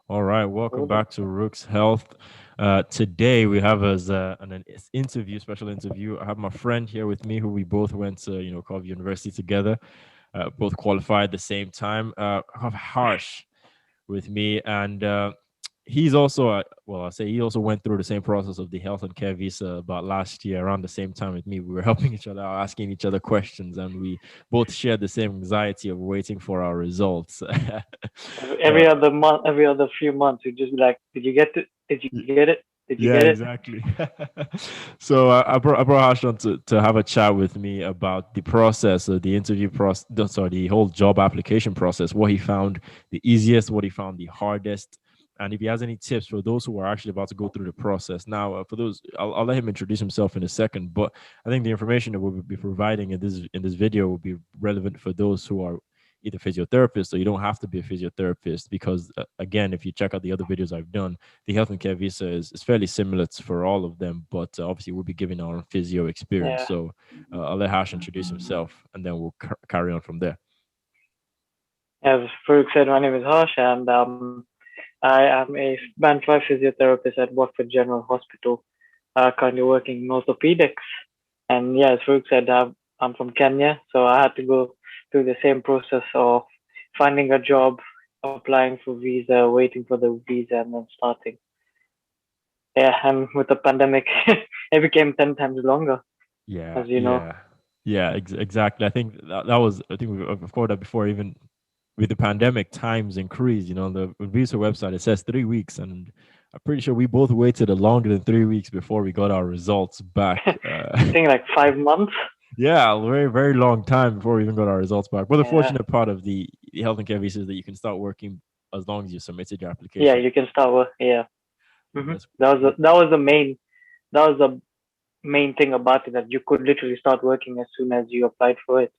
All right, welcome Cool. back to Rook's Health. Today we have as an interview, special interview. I have my friend here with me, who we both went to, Cove University together, both qualified at the same time. I have Harsh with me, and he's also, I say he also went through the same process of the health and care visa about last year around the same time with me. We were helping each other out, asking each other questions, and we both shared the same anxiety of waiting for our results. Every other month, every other few months, you just be like, did you get it? Did you get it? Did you get Yeah, it? exactly. So I brought Harsh on to have a chat with me about the process of the interview process, sorry, the whole job application process, what he found the easiest, what he found the hardest, and if he has any tips for those who are actually about to go through the process. Now, for those, I'll let him introduce himself in a second, but I think the information that we'll be providing in this video will be relevant for those who are either physiotherapists, or you don't have to be a physiotherapist because, again, if you check out the other videos I've done, the health and care visa is fairly similar for all of them, but obviously we'll be giving our physio experience. Yeah. So I'll let Hash introduce himself, and then we'll carry on from there. As Farouk said, my name is Harsh, and I am a band 5 physiotherapist at Watford General Hospital, currently working in orthopedics. And yeah, as Farouk said, I'm from Kenya, so I had to go through the same process of finding a job, applying for visa, waiting for the visa, and then starting. Yeah, and with the pandemic, it became 10 times longer, Yeah, as you know. yeah, yeah, exactly. I think that was, I think we've covered that before. Even with the pandemic, times increased. The visa website, it says 3 weeks, and I'm pretty sure we both waited a longer than 3 weeks before we got our results back. I think like 5 months. Yeah, a very, very long time before we even got our results back. But the Yeah, fortunate part of the health and care visa is that you can start working as long as you submitted your yeah, application. you can start with, yeah. That's That was the main thing about it, that you could literally start working as soon as you applied for it.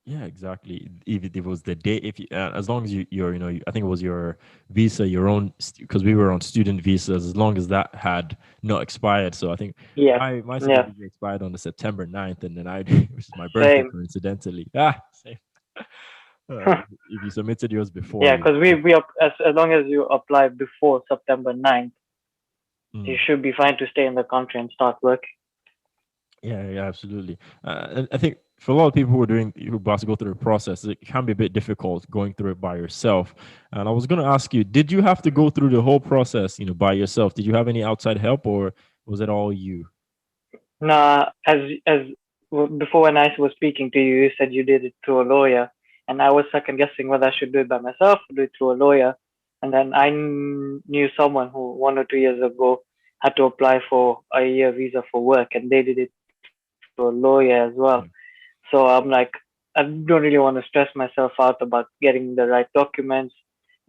Yeah, exactly. If it was the day, if you, as long as you're, I think it was your visa, your own, because we were on student visas, as long as that had not expired. So I think Yeah, my student yeah, visa expired on the September 9th, and then which is my birthday, same. coincidentally. Same. If you submitted yours before, Yeah, because as long as you apply before September 9th, you mm. should be fine to stay in the country and start working. Yeah, yeah, absolutely. And I think for a lot of people who are about to go through the process, it can be a bit difficult going through it by yourself. And I was going to ask you, did you have to go through the whole process, by yourself? Did you have any outside help, or was it all you? Nah, before when I was speaking to you, you said you did it through a lawyer, and I was second guessing whether I should do it by myself or do it through a lawyer. And then I knew someone who 1 or 2 years ago had to apply for a year visa for work, and they did it through a lawyer as well. Yeah. So I'm like, I don't really want to stress myself out about getting the right documents,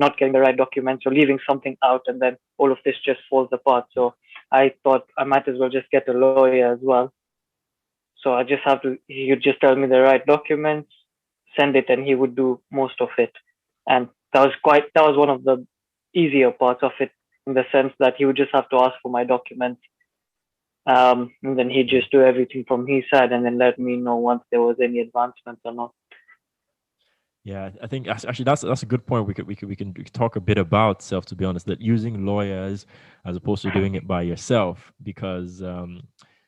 not getting the right documents, or leaving something out, and then all of this just falls apart. So I thought I might as well just get a lawyer as well. So I just have to, he would just tell me the right documents, send it, and he would do most of it. And that was one of the easier parts of it, in the sense that he would just have to ask for my documents, and then he'd Mm. just do everything from his side and then let me know once there was any advancements or not. Yeah, I think actually that's a good point. We could talk a bit about self. To be honest, that using lawyers as opposed to doing it by yourself, because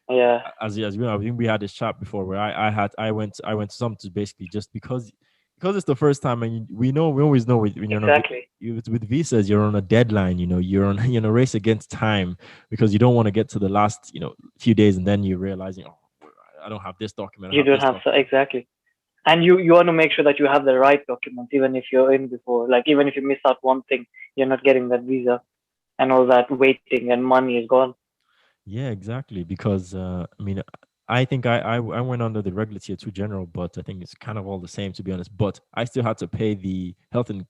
Yeah, as you know, I think we had this chat before where I went to some to basically just because it's the first time, and we always know when you're on exactly. with visas, you're on a deadline. You're on you're in a race against time because you don't want to get to the last few days, and then you're realizing, oh, I don't have this document, I You have don't this have to, document. exactly. And you want to make sure that you have the right documents, even if you're in before. Like, even if you miss out one thing, you're not getting that visa, and all that waiting and money is gone. Yeah, exactly. Because I mean, I think I went under the regular tier two general, but I think it's kind of all the same, to be honest. But I still had to pay the health and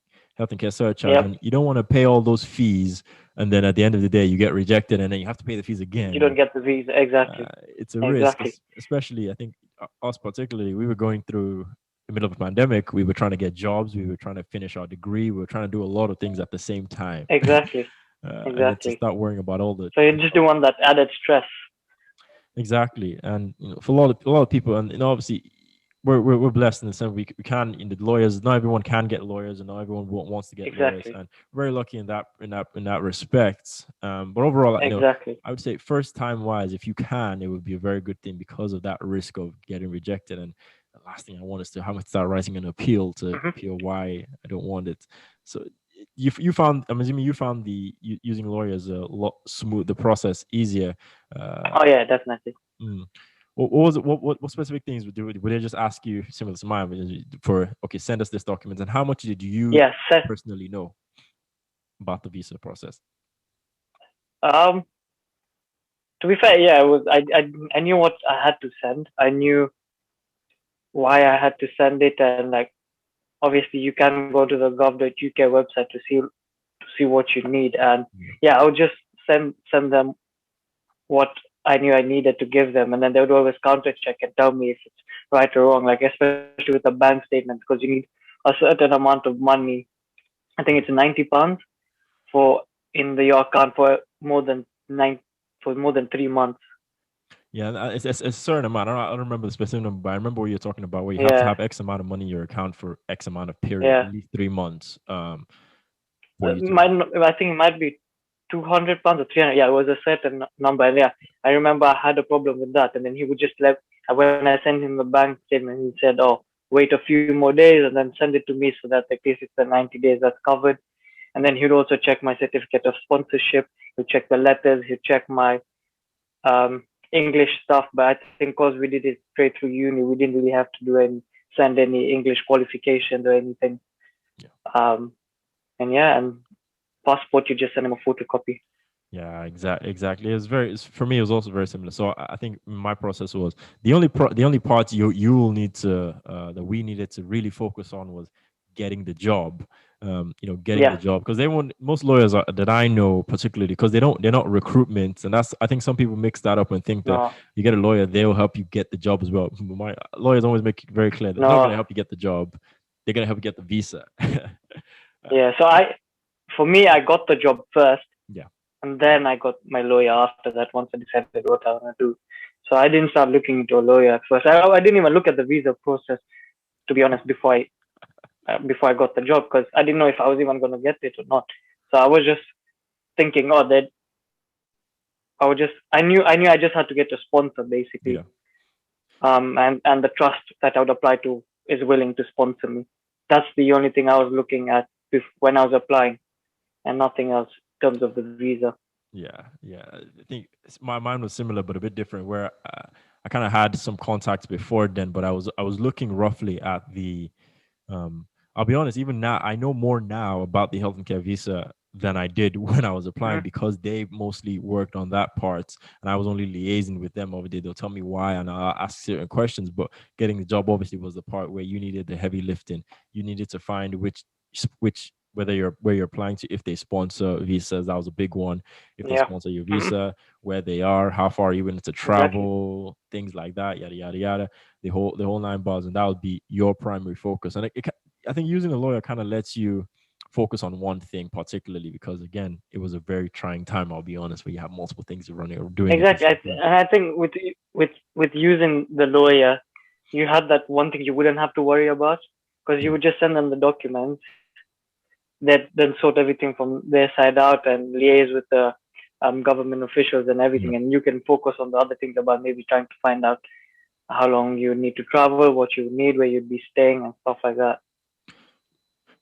care surcharge, Yep. and you don't want to pay all those fees, and then at the end of the day you get rejected, and then you have to pay the fees You again, don't and get the visa. Exactly. it's a risk, Exactly. especially I think us particularly. We were going through the middle of a pandemic. We were trying to get jobs. We were trying to finish our degree. We were trying to do a lot of things at the same time, Exactly. and then to Exactly. start worrying about all the So you just don't want that added stress. exactly. And for a lot of people, and obviously, we're blessed in the sense we can in the lawyers. Not everyone can get lawyers, and not everyone wants to get lawyers, Exactly. and very lucky in that respect. But overall, Exactly. I would say first time wise, if you can, it would be a very good thing because of that risk of getting rejected. And the last thing I want is to have to start writing an appeal to Hmm. appeal why I don't want it. So you found, I'm assuming you found using lawyers a lot smooth, the process easier. Uh, Oh yeah, definitely. mm. What was it? What specific things would they just ask you similar to mine for? Okay, send us this document, and how much did you Yeah. personally know about the visa process? Um. To be fair, yeah, I knew what I had to send. I knew why I had to send it, and like obviously you can go to the gov.uk website to see what you need, and Yeah, yeah, I would just send them what I knew I needed to give them, and then they would always counter check and tell me if it's right or wrong. Like especially with the bank statement, because you need a certain amount of money. I think it's £90 for in your account for nine more than 3 months. yeah, it's a certain amount. I don't remember the specific number, but I remember what you're talking about, where you have to Yeah, have X amount of money in your account for X amount of period, yeah. at least 3 months, for you to. I think it might be £200 or 300. Yeah, it was a certain number. And yeah, I remember I had a problem with that, and then he would just let. When I sent him the bank statement, he said, "Oh, wait a few more days and then send it to me so that at least it's the 90 days that's covered." And then he'd also check my certificate of sponsorship. He'd check the letters. He'd check my English stuff. But I think because we did it straight through uni, we didn't really have to send any English qualifications or anything. Yeah. Um, and yeah, and passport, you just send him a photocopy. Yeah, exactly. For me. It was also very similar. So I think my process was the only part you will need to that we needed to really focus on was getting the job. Getting the Yeah, job because they won't. Most lawyers that I know, particularly because they're not recruitment, and that's I think some people mix that up and think that no, you get a lawyer, they'll help you get the job as well. My lawyers always make it very clear that they're not going no, to help you get the job; they're going to help you get the visa. yeah. So for me, I got the job first, Yeah. and then I got my lawyer after that. Once I decided what I want to do, so I didn't start looking into a lawyer at first. I didn't even look at the visa process, to be honest, before I got the job, because I didn't know if I was even going to get it or not. So I was just thinking, oh, that I knew I just had to get a sponsor Yeah. basically, and the trust that I would apply to is willing to sponsor me. That's the only thing I was looking at when I was applying, and nothing else in terms of the visa. Yeah. I think my mind was similar, but a bit different. Where I kind of had some contacts before then, but I was looking roughly at the. Um, I'll be honest. Even now, I know more now about the health and care visa than I did when I was applying Hmm. because they mostly worked on that part, and I was only liaising with them over there. They'll tell me why, and I'll ask certain questions. But getting the job obviously was the part where you needed the heavy lifting. You needed to find which whether you're where you're applying to, if they sponsor visas, that was a big one. If they Yeah. sponsor your Hmm. visa, where they are, how far are you willing to Exactly. travel, things like that, yada yada yada, the whole nine bars, and that would be your primary focus. And I think using a lawyer kind of lets you focus on one thing particularly because again, it was a very trying time. I'll be honest, where you have multiple things you're running or doing at the Exactly. same time. And I think with using the lawyer, you had that one thing you wouldn't have to worry about, because you Yeah, would just send them the documents that then sort everything from their side out and liaise with the government officials and yeah, everything, and you can focus on the other things about maybe trying to find out how long you need to travel, what you need, where you'd be staying, and stuff like that.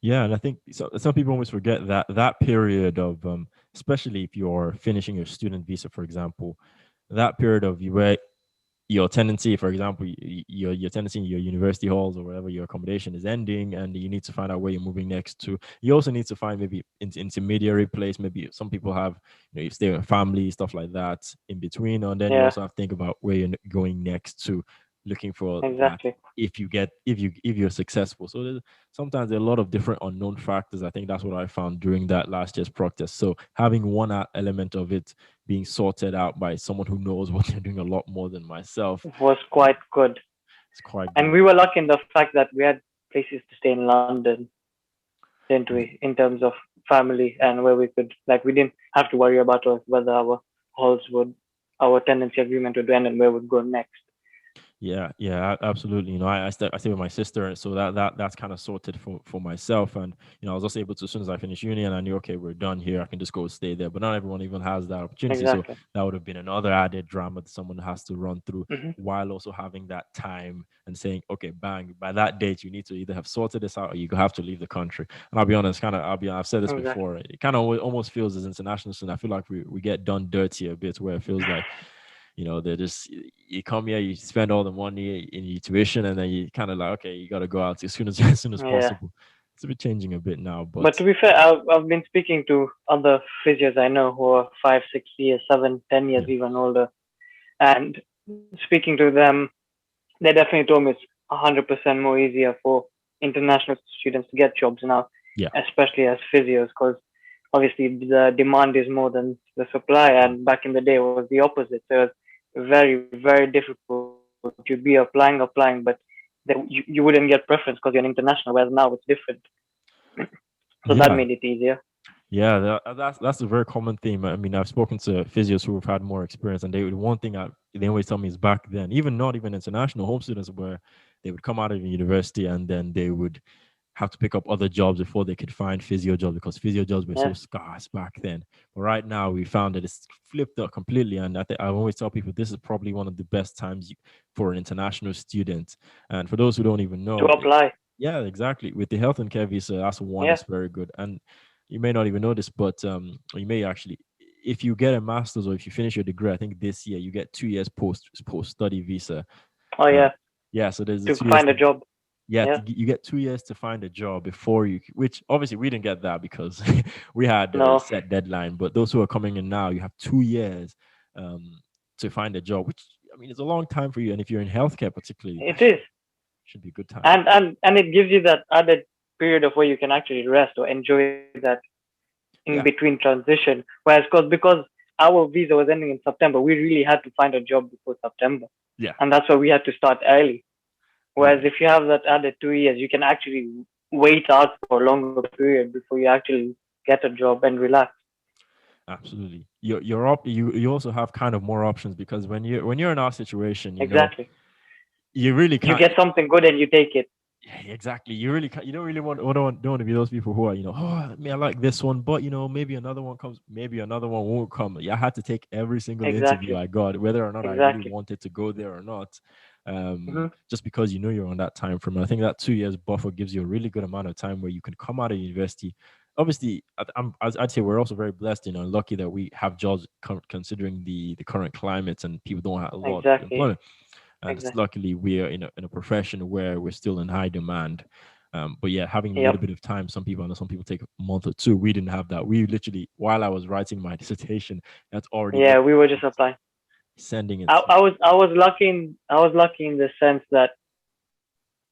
yeah. And I think some people always forget that period of especially if you're finishing your student visa, for example, that period of you where your tenancy, for example, your tenancy in your university halls or wherever your accommodation is ending, and you need to find out where you're moving next to. You also need to find maybe intermediary place. Maybe some people have, you stay with family, stuff like that in between, and then you Yeah, also have to think about where you're going next to, looking for that exactly. if you're successful. So sometimes there are a lot of different unknown factors. I think that's what I found during that last year's practice. So having one element of it being sorted out by someone who knows what they're doing a lot more than myself, It was quite good. it's quite And good. we were lucky in the fact that we had places to stay in London, didn't Yeah. we, in terms of family, and where we could, like, we didn't have to worry about whether our tenancy agreement would end and where we'd go next. Yeah, absolutely. I stay with my sister, so that's kind of sorted for myself. And I was also able to, as soon as I finished uni, and I knew, okay, we're done here, I can just go stay there. But not everyone even has that opportunity, so Exactly. that would have been another added drama that someone has to run through, Hmm. while also having that time and saying, okay, bang, by that date, you need to either have sorted this out or you have to leave the country. And I'll be honest, I've said this Exactly. before. It kind of almost feels as international student. I feel like we get done dirty a bit, where it feels like they're just, you come here, you spend all the money in your tuition, and then you kind of like, okay, you got to go out as soon as as soon as Yeah. possible. It's a bit changing a bit now, But but to be fair, I've been speaking to other physios I know who are 5, 6 years, 7, 10 years yeah, even older, and speaking to them, they definitely told me it's 100% more easier for international students to get jobs now, yeah, especially as physios, because obviously the demand is more than the supply, mm, and back in the day it was the opposite. So it was very, very difficult. You'd be applying, but you wouldn't get preference because you're an international, whereas now it's different. So that yeah. made it easier. Yeah, that's a very common theme. I mean, I've spoken to physios who have had more experience, and one thing they always tell me is, back then, even not even international home students, where they would come out of university and then they would have to pick up other jobs before they could find physio jobs, because physio jobs were so Yeah, scarce back then. But right now, we found that it's flipped up completely, and I always tell people this is probably one of the best times for an international student. And for those who don't even to know, apply. yeah, exactly. With the health and care visa, that's one Yeah. is very good. And you may not even know this, but you may actually, if you get a master's or if you finish your degree, I think this year you get 2 years post study visa. Oh Uh, yeah, yeah, so there's the to 2 years find a to, job. yeah, Yeah. you get 2 years to find a job before which obviously we didn't get that because we had a No, set deadline. But those who are coming in now, you have 2 years um, to find a job, which, I mean, it's a long time for you. And if you're in healthcare, particularly, that it is. should be a good time. And it gives you that added period of where you can actually rest or enjoy that in Yeah, between transition. Whereas because our visa was ending in September, we really had to find a job before September, yeah, and that's why we had to start early. yeah, Whereas if you have that added 2 years, you can actually wait out for a longer period before you actually get a job and relax. absolutely. You also have kind of more options, because when you're in our situation, Exactly. you really You can't. get something good and you take it. Yeah, exactly. You really can't, you don't really don't want to be those people who are, oh, me, I like this one, but maybe another one comes, maybe another one won't come. Yeah, I had to take every single interview Exactly. I got, whether or not I really Exactly. wanted to go there or not. Hmm. Just because you're on that time frame. And I think that 2 years buffer gives you a really good amount of time where you can come out of university. Obviously, I'd say we're also very blessed, lucky that we have jobs, considering the current climate, and people don't have a lot of Exactly. employment. And it's Exactly. luckily we are in a profession where we're still in high demand. But yeah, having a little Yep. bit of time, I know some people take a month or two. We didn't have that. We literally, while I was writing my dissertation, that's already Yeah, getting we were just applying. sending it. I was lucky in the sense that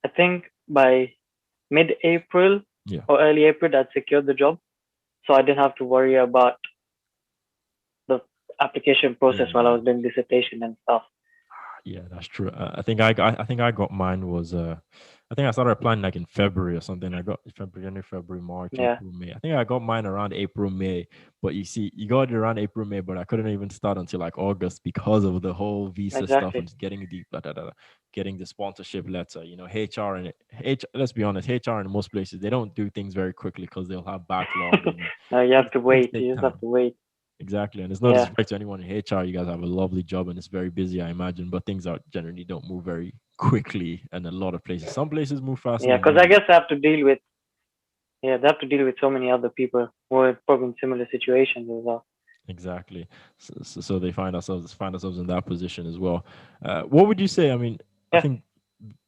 I think by mid-April Yeah, or early April I'd secured the job, so I didn't have to worry about the application process while I yeah, was doing dissertation and stuff. yeah. That's true. I think I got mine was I think I started applying like in February or something. I got February, March, Yeah, April, May. I think I got mine around April, May. But you see, you got it around April, May, but I couldn't even start until like August because of the whole visa stuff exactly. and getting the getting the sponsorship letter. HR and let's be honest, HR in most places they don't do things very quickly because they'll have backlog and No, you have to things wait. take You just have time. to wait. Exactly. And it's no Yeah, disrespect to anyone in HR. You guys have a lovely job and it's very busy, I imagine, but things are generally don't move very quickly in a lot of places. Some places move faster yeah. than Because I others. guess they have to deal with so many other people who are probably in similar situations as well. Exactly. So they find ourselves in that position as well. What would you say? I mean, I Yeah, think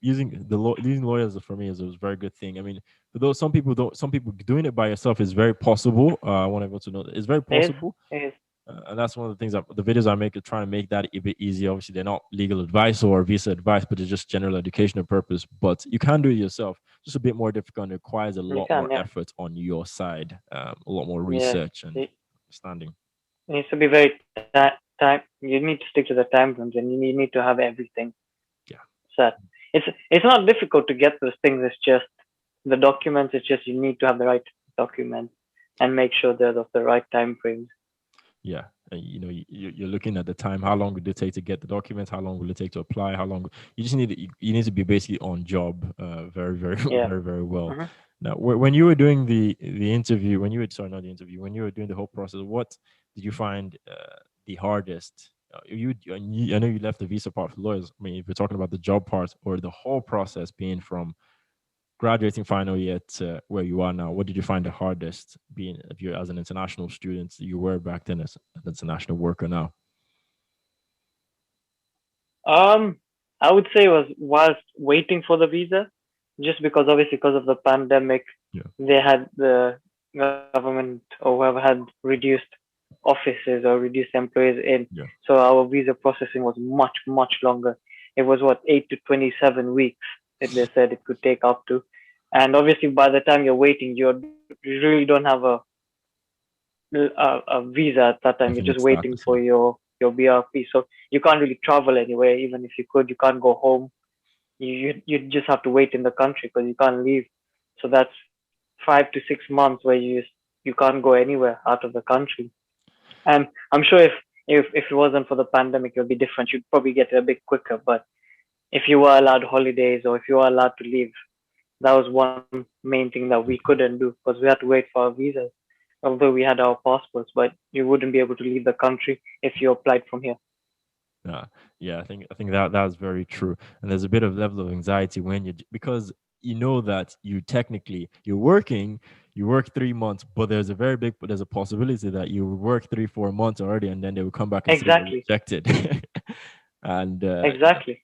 using lawyers for me is a very good thing. I mean, for those some people doing it by yourself is very possible. I want everyone to know that it's very it is. possible. It is. And that's one of the things that the videos I make are trying to make that a bit easier. Obviously, they're not legal advice or visa advice, but it's just general educational purpose. But you can do it yourself. Just a bit more difficult and requires a You lot more can. Yeah. effort on your side, a lot more Yeah. research and It understanding. needs to be very time. You need to stick to the time frames, and you need to have everything Yeah, set. It's not difficult to get those things. It's just the documents. It's just you need to have the right documents and make sure they're of the right time frames. yeah. you're looking at the time. How long would it take to get the documents? How long will it take to apply? How long you just you need to be basically on job, very very Yeah. very very well. Hmm. Now, when you were doing the interview, when you were sorry, not the interview, when you were doing the whole process, what did you find the hardest? I know you left the visa part for lawyers. I mean, if you're talking about the job part or the whole process being from graduating final year to where you are now, what did you find the hardest being if you're as an international student you were back then as an international worker now? Um, I would say it was whilst waiting for the visa, just because obviously because of the pandemic, Yeah, they had the government or whoever had reduced offices or reduced employees in. yeah, So our visa processing was much, much longer. It was what, 8 to 27 weeks that they said it could take up to. And obviously by the time you're waiting, you really don't have a visa at that time. You're definite just waiting status. for Yeah, your BRP. So you can't really travel anywhere. Even if you could, you can't go home. You just have to wait in the country because you can't leave. So that's 5 to 6 months where you can't go anywhere out of the country. And I'm sure if it wasn't for the pandemic, it would be different. You'd probably get it a bit quicker. But if you were allowed holidays or if you were allowed to leave, that was one main thing that we couldn't do because we had to wait for our visas, although we had our passports, but you wouldn't be able to leave the country if you applied from here. yeah, yeah. I think that that's very true. And there's a bit of level of anxiety when because you know that you're working, you work 3 months, but there's a possibility that you will work 3 4 months already, and then they will come back and say you're Exactly, rejected. And exactly.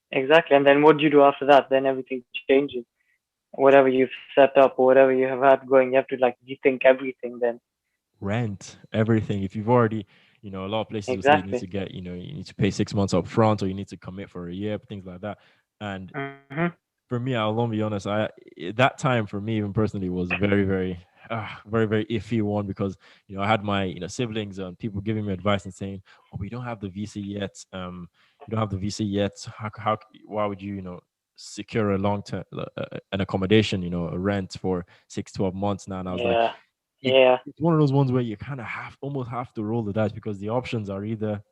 And then what do you do after that? Then everything changes. Whatever you've set up or whatever you have had going, you have to like rethink everything then. rent, everything. If you've already, a lot of places will say you need to Exactly. get, you need to pay 6 months up front, or you need to commit for a year, things like that. And Hmm. for me, I'll be honest, that time for me, even personally, was very, very, very, very iffy one because I had my siblings and people giving me advice and saying, "Oh, we don't have the visa yet. You don't have the visa yet. Why would you, secure a long term an accommodation, a rent for 6 12 months now?" And I was like, Yeah. it, Yeah. it's one of those ones where you kind of almost have to roll the dice because the options are either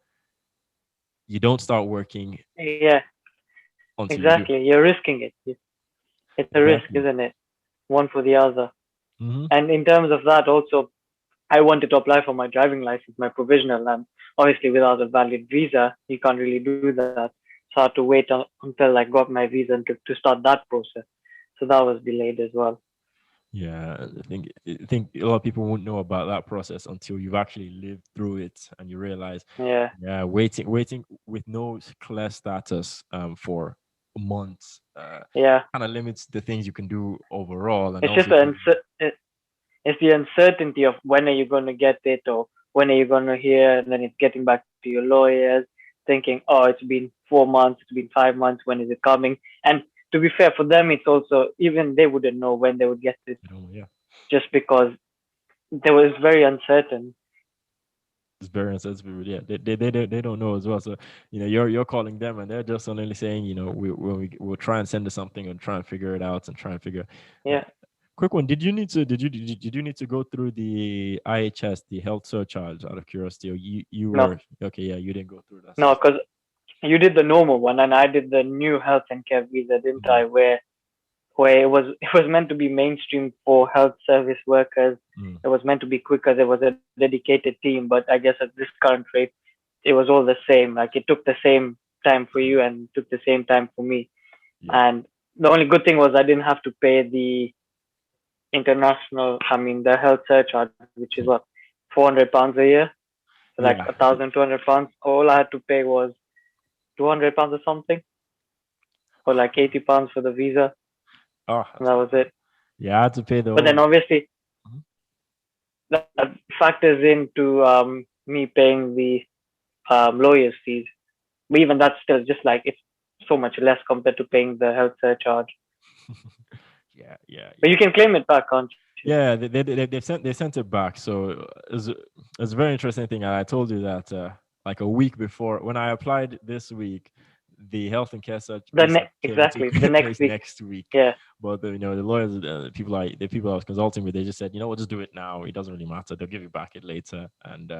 you don't start working Yeah. until you do. Exactly. You're risking it. It's a risk, Exactly. isn't it? One for the other. Hmm. And in terms of that, also, I wanted to apply for my driving license, my provisional, and obviously without a valid visa, you can't really do that. So I had to wait until I got my visa and to start that process. So that was delayed as well. Yeah, I think a lot of people won't know about that process until you've actually lived through it and you realize, Yeah. yeah, waiting with no clear status for months Yeah. kind of limits the things you can do overall, and It's just also gives you. it's the uncertainty of when are you going to get it or when are you going to hear, and then it's getting back to your lawyers, thinking, oh, it's been 4 months, it's been 5 months, when is it coming? And to be fair, for them, it's also even they wouldn't know when they would get it, Yeah, just because they was very uncertain. it's very insensitive. Yeah, they don't know as well. So you're calling them, and they're just only saying, we'll try and send us something and try and figure it out and try and figure. Uh, Yeah. Quick one. Did you need to go through the IHS, the health surcharge, out of curiosity? Or you No, were okay? Yeah, you didn't go through that no, system. because you did the normal one, and I did the new health and care visa, didn't Mm, I? Where it was meant to be mainstream for health service workers. mm, It was meant to be quicker. There was a dedicated team, but I guess at this current rate, it was all the same. Like it took the same time for you and took the same time for me. yeah, And the only good thing was I didn't have to pay the the health surcharge, which is what, £400 a year, so like yeah. £1,200. All I had to pay was £200 or something, or like £80 for the visa, Oh, and that was it. yeah. I had to pay the But then whole. obviously Mhm. that factors into me paying the lawyer's fees. But even that's still just like it's so much less compared to paying the health surcharge. Yeah, yeah, But yeah. you can claim it back, can't you? Yeah, they sent it back. So it's a very interesting thing. And I told you that like a week before when I applied this week, the health and care search visa came into Exactly, the next place week. next week. Yeah, But the lawyers, the people I was consulting with, they just said, we'll just do it now. It doesn't really matter. They'll give you back it later. And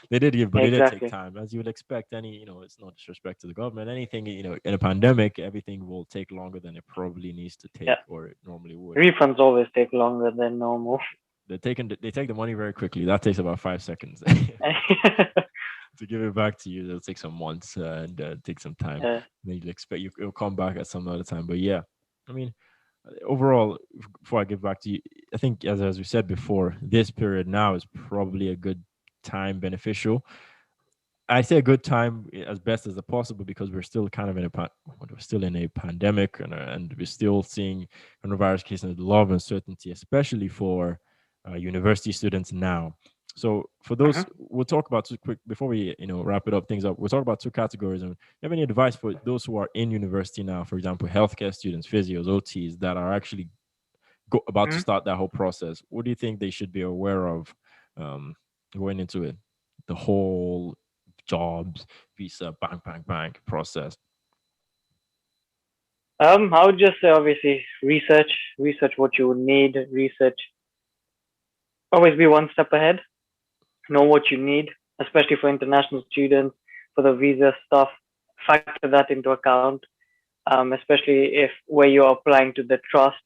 they did give, but it did take exactly. time, as you would expect. It's not disrespect to the government. Anything, in a pandemic, everything will take longer than it probably needs to take, Yeah, or it normally would. refunds always take longer than normal. They take the money very quickly. That takes about 5 seconds. To give it back to you, it'll take some months and take some time. Yeah. Then you'll expect it'll come back at some other time. But yeah, I mean, overall, before I give back to you, I think as we said before, this period now is probably a good time beneficial. I say a good time as best as possible because we're still kind of we're still in a pandemic and we're still seeing coronavirus cases and a lot of uncertainty, especially for university students now. So for those, Mhm. we'll talk about two quick before we wrap it up things up. We'll talk about two categories. And you have any advice for those who are in university now, for example, healthcare students, physios, OTs that are actually about to Mhm. start that whole process? What do you think they should be aware of um, going into it? The whole jobs, visa, bank process. I would just say obviously research what you would need, research. Always be one step ahead. Know what you need, especially for international students, for the visa stuff. Factor that into account, especially if where you're applying to the trust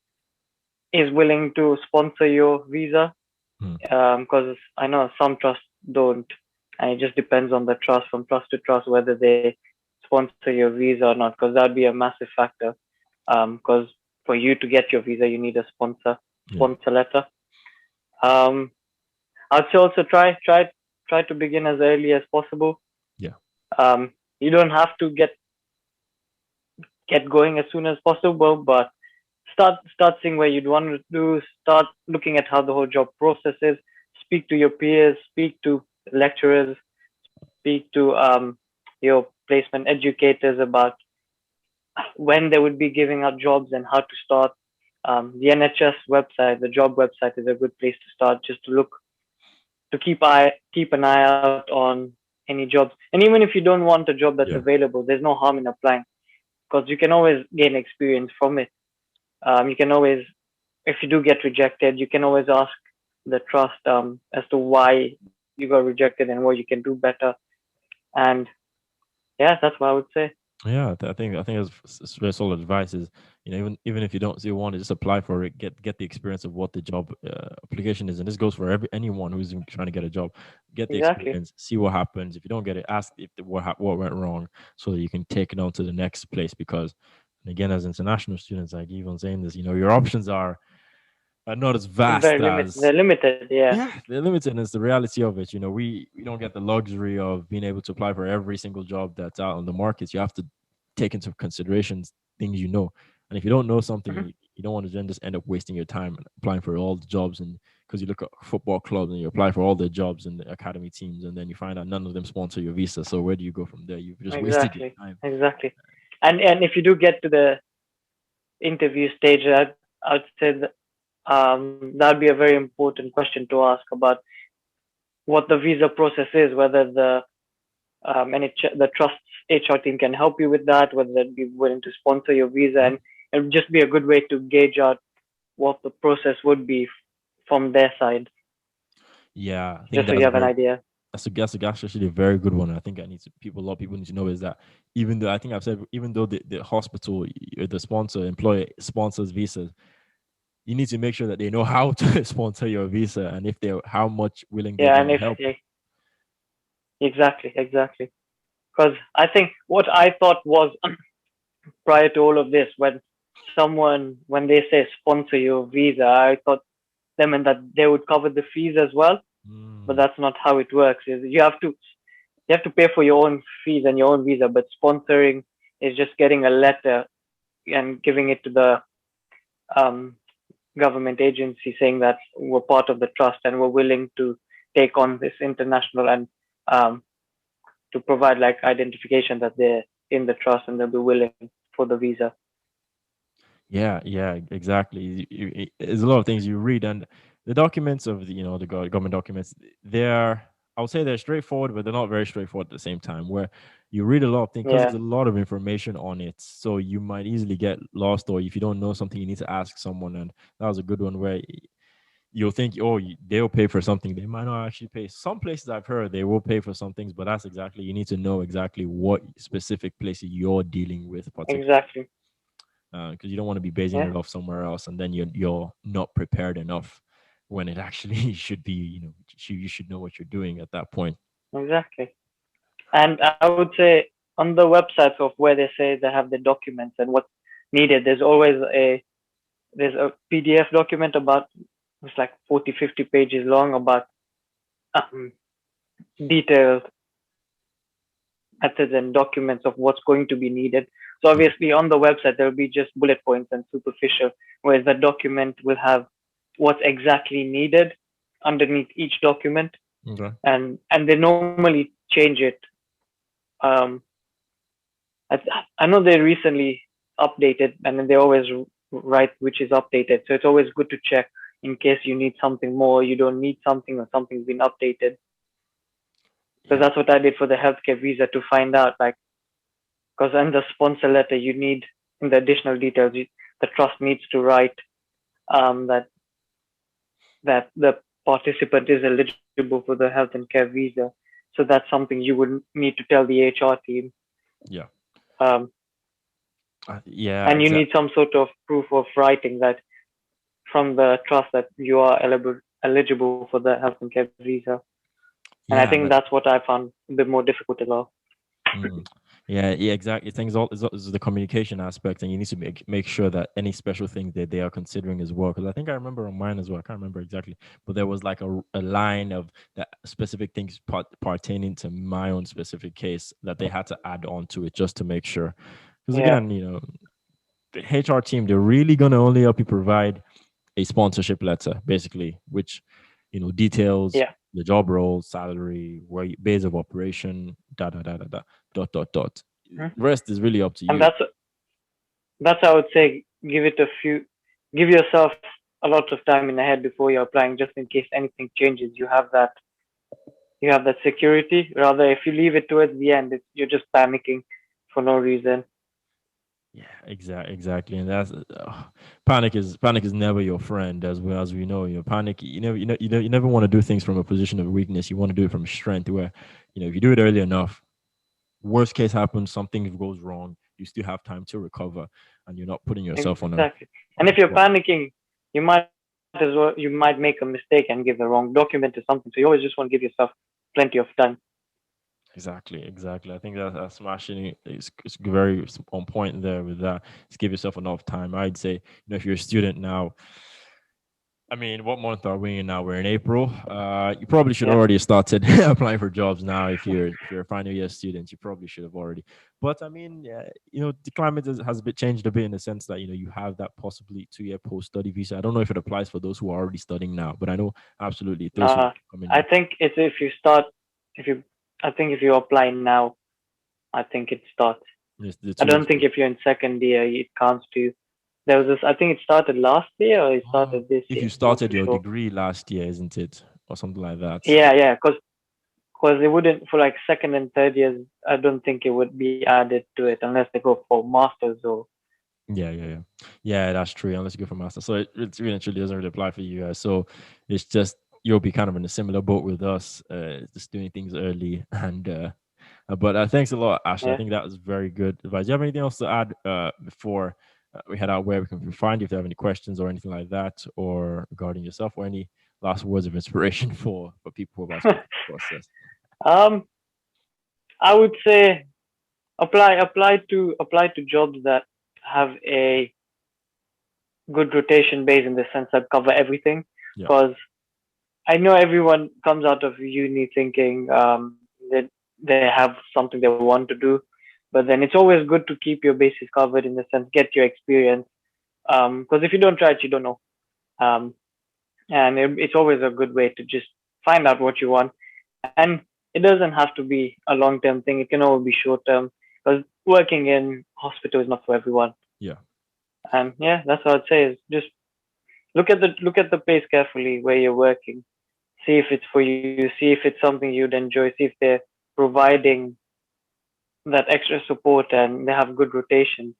is willing to sponsor your visa. Hmm. Because I know some trusts don't, and it just depends on the trust from trust to trust whether they sponsor your visa or not. Because that'd be a massive factor. Because for you to get your visa, you need a Yeah. sponsor letter. Um, I'd say also try to begin as early as possible. Yeah. You don't have to get going as soon as possible, but start seeing where you'd want to do. Start looking at how the whole job process is. Speak to your peers. Speak to lecturers. Speak to your placement educators about when they would be giving out jobs and how to start. The NHS website, the job website, is a good place to start. Just to look to keep an eye out on any jobs. And even if you don't want a job that's Yeah. available, there's no harm in applying because you can always gain experience from it. You can always, if you do get rejected, you can always ask the trust as to why you got rejected and what you can do better. And yeah, that's what I would say. Yeah, I think it's very solid advice. Is even if you don't see one, just apply for it. Get the experience of what the job application is, and this goes for anyone who's trying to get a job. Get the Exactly. experience, see what happens. If you don't get it, ask if what went wrong, so that you can take it on to the next place. Because again, as international students, like even saying this, your options are not as vast Very limited. as They're limited. Yeah. they're limited, and it's the reality of it. We don't get the luxury of being able to apply for every single job that's out on the market. You have to take into considerations things and if you don't know something, Mhm. you don't want to then just end up wasting your time applying for all the jobs. And because you look at football clubs and you apply for all the jobs in the academy teams, and then you find out none of them sponsor your visa. So where do you go from there? You've just wasted your Exactly. time. Exactly. And if you do get to the interview stage, I'd say that that'd be a very important question to ask about what the visa process is, whether the trust's HR team can help you with that, whether they'd be willing to sponsor your visa, Mhm. and it would just be a good way to gauge out what the process would be from their side, Yeah, I think just so you have an very idea. that's actually a very good one. I think a lot of people need to know is that even though I think I've said even though the hospital the employer sponsors visas, you need to make sure that they know how to sponsor your visa and if they're how much willing they'll Yeah, be and to if help. exactly, because I think what I thought was prior to all of this, when they say sponsor your visa, I thought they meant that they would cover the fees as well, but Mm, that's not how it works. Is you have to pay for your own fees and your own visa, but sponsoring is just getting a letter and giving it to the um, government agency saying that we're part of the trust and we're willing to take on this international and um, to provide like identification that they're in the trust and they'll be willing for the visa. yeah, exactly. There's a lot of things you read, and the documents of the government documents. They're I'll say they're straightforward, but they're not very straightforward at the same time. Where you read a lot of things because Yeah, there's a lot of information on it, so you might easily get lost, or if you don't know something, you need to ask someone. And that was a good one where you'll think, oh, they'll pay for something. They might not actually pay. Some places I've heard they will pay for some things, but that's exactly, you need to know exactly what specific place you're dealing with, particularly, exactly. because you don't want to be basing Yeah, it off somewhere else, and then you're not prepared enough when it actually should be. You should know what you're doing at that point. exactly. And I would say on the websites of where they say they have the documents and what's needed, there's a PDF document about, it's like 40, 50 pages long about um, detailed methods and documents of what's going to be needed. So obviously on the website there'll be just bullet points and superficial, whereas the document will have what's exactly needed underneath each document, Okay. and they normally change it. Um, I, I know they recently updated, and then they always write which is updated. So it's always good to check in case you need something more, you don't need something, or something's been updated. Because Yeah. that's what I did for the healthcare visa to find out, like, because in the sponsor letter you need, in the additional details, the trust needs to write that the participant is eligible for the health and care visa. So that's something you would need to tell the HR team. Yeah. Um, Yeah. and you Exactly. need some sort of proof of writing that from the trust that you are eligible for the health and care visa. And I Yeah. think that's what I found a bit more difficult as well. Mm. Yeah, yeah, exactly. Things all is the communication aspect, and you need to make sure that any special thing that they are considering as well. Because I think I remember on mine as well. I can't remember exactly, but there was like a line of that specific things pertaining to my own specific case that they had to add on to it just to make sure. Because Yeah, again, the HR team, they're really gonna only help you provide a sponsorship letter, basically, which details yeah. the job role, salary, base of operation, da da da da da, dot dot dot. Mhm. Rest is really up to And you. that's I would say, give yourself a lot of time in ahead before you're applying, just in case anything changes. You have that security. Rather, if you leave it towards the end, you're just panicking for no reason. Yeah, exactly, and that's panic is never your friend, as well as we know. Panic. You never want to do things from a position of weakness. You want to do it from strength, where if you do it early enough, worst case happens, something goes wrong, you still have time to recover, and you're not putting yourself on a Exactly. And if you're spot. panicking, you might make a mistake and give the wrong document or something. So you always just want to give yourself plenty of time. Exactly. I think that smashing is very on point there with that. Just give yourself enough time. I'd say, if you're a student now, I mean, what month are we in now? We're in April. You probably should Yeah. already have started applying for jobs now. If you're a final year student, you probably should have already. But I mean, the climate has a bit changed a bit in the sense that you have that possibly 2-year post study visa. I don't know if it applies for those who are already studying now, but I know absolutely those who Uh, are coming I in. think it's if you, I think if you apply now, I think it starts. Yes, the I 2 years don't think post. if you're in second year, it counts to you. There was this, I think it started last year or it Oh, started this if year. you I'm not started too your sure. degree last year, isn't it, or something like that? Yeah, because it wouldn't, for like second and third years. I don't think it would be added to it unless they go for masters or Yeah. That's true. Unless you go for master, so it really and truly doesn't really apply for you guys. So it's just you'll be kind of in a similar boat with us, just doing things early. And but thanks a lot, Ashley. I yeah. think that was very good advice. Do you have anything else to add before we head out? Where we can find you if you have any questions or anything like that, or regarding yourself, or any last words of inspiration for people who are about to go through the process? um, I would say apply to jobs that have a good rotation base in the sense that cover everything. Yeah. Because I know everyone comes out of uni thinking that they have something they want to do, but then it's always good to keep your bases covered in the sense get your experience. Because if you don't try it, you don't know. Um, and it's always a good way to just find out what you want. And it doesn't have to be a long term thing. It can all be short term. Because working in hospital is not for everyone. Yeah. And yeah, that's what I'd say is just look at the pace carefully where you're working. see if it's for you, see if it's something you'd enjoy, see if they're providing that extra support and they have good rotation.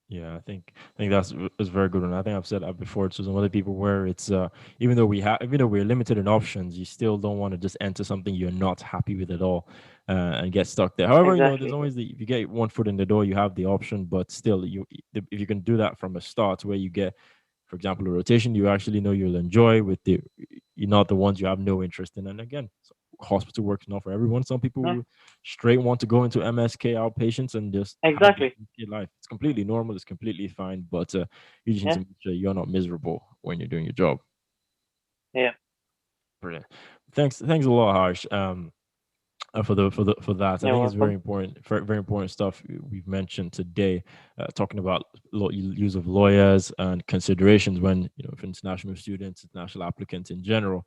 Yeah, I think that's very good, and I think I've said that before to some other people where it's even though we're limited in options, you still don't want to just enter something you're not happy with at all, and get stuck there. However, there's Exactly. always the if you get one foot in the door, you have the option, but still, if you can do that from a start, where you get, for example, a rotation you actually know you'll enjoy with the you're not the ones you have no interest in. And again, hospital work's not for everyone. Some Yeah, people straight want to go into MSK outpatients and just have the exactly. MSK life. It's completely normal. It's completely fine. But you just need Yeah, to make sure you're not miserable when you're doing your job. yeah. Brilliant. Thanks a lot, Harsh. For that, I You're think it's very welcome. important, very important stuff we've mentioned today. Talking about use of lawyers and considerations when for international students, international applicants in general,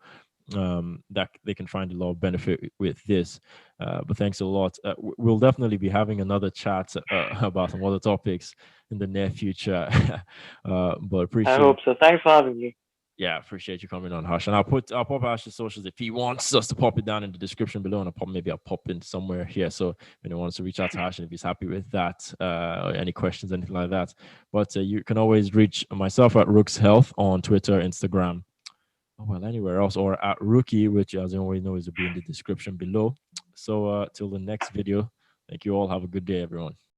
that they can find a lot of benefit with this. But thanks a lot. We'll definitely be having another chat about some other topics in the near future. But I hope appreciate so. Thanks for having me. yeah, appreciate you coming on, Hush. And I'll pop Hush's socials if he wants us to pop it down in the description below, and maybe I'll pop in somewhere here. So if anyone wants to reach out to Hush and if he's happy with that, or any questions, anything like that. But you can always reach myself at Rooks Health on Twitter, Instagram, well, anywhere else, or at Rookie, which as you always know is will be in the description below. So till the next video, thank you all. Have a good day, everyone.